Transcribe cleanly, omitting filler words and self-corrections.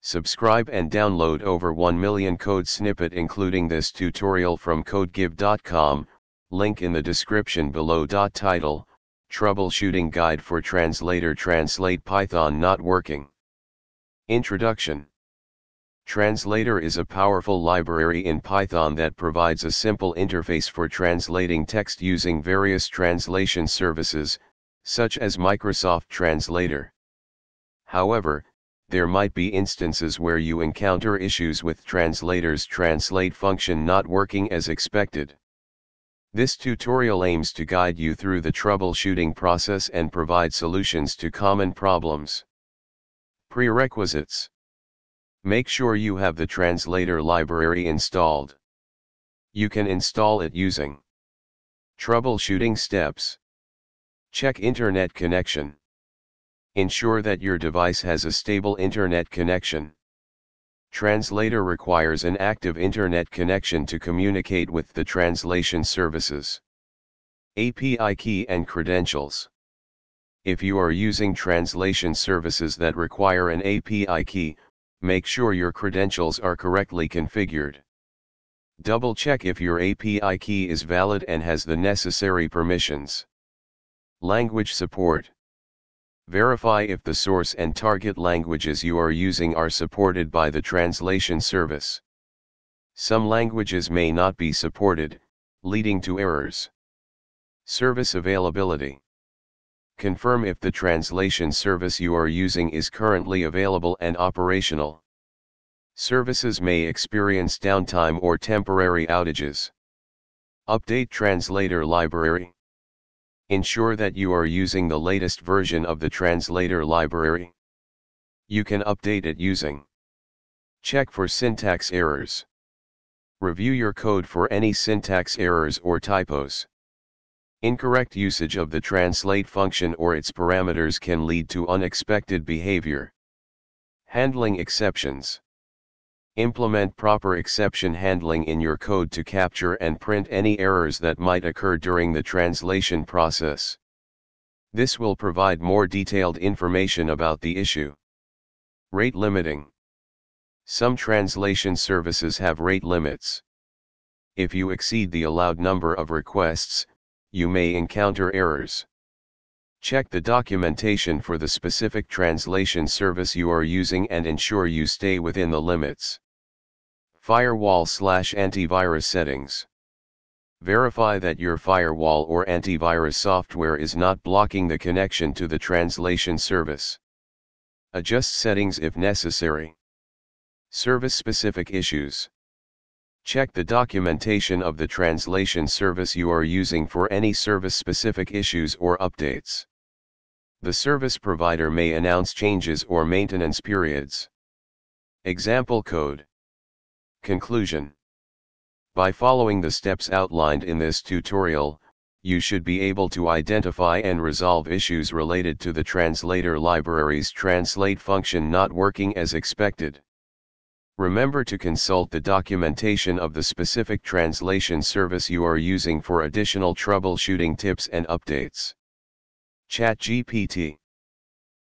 Subscribe and download over 1 million code snippet including this tutorial from codegive.com, link in the description below. Title, Troubleshooting Guide for Translator. Translate Python not working. Introduction. Translator is a powerful library in Python that provides a simple interface for translating text using various translation services, such as Microsoft Translator. However, there might be instances where you encounter issues with Translator's translate function not working as expected. This tutorial aims to guide you through the troubleshooting process and provide solutions to common problems. Prerequisites. Make sure you have the Translator library installed. You can install it using troubleshooting steps. Check internet connection. Ensure that your device has a stable internet connection. Translator requires an active internet connection to communicate with the translation services. API key and credentials. If you are using translation services that require an API key, make sure your credentials are correctly configured. Double check if your API key is valid and has the necessary permissions. Language support. Verify if the source and target languages you are using are supported by the translation service. Some languages may not be supported, leading to errors. Service availability. Confirm if the translation service you are using is currently available and operational. Services may experience downtime or temporary outages. Update Translator library. Ensure that you are using the latest version of the Translator library. You can update it using. Check for syntax errors. Review your code for any syntax errors or typos. Incorrect usage of the translate function or its parameters can lead to unexpected behavior. Handling exceptions. Implement proper exception handling in your code to capture and print any errors that might occur during the translation process. This will provide more detailed information about the issue. Rate limiting. Some translation services have rate limits. If you exceed the allowed number of requests, you may encounter errors. Check the documentation for the specific translation service you are using and ensure you stay within the limits. Firewall/antivirus settings. Verify that your firewall or antivirus software is not blocking the connection to the translation service. Adjust settings if necessary. Service-specific issues. Check the documentation of the translation service you are using for any service-specific issues or updates. The service provider may announce changes or maintenance periods. Example code. Conclusion. By following the steps outlined in this tutorial, you should be able to identify and resolve issues related to the Translator library's translate function not working as expected. Remember to consult the documentation of the specific translation service you are using for additional troubleshooting tips and updates. ChatGPT.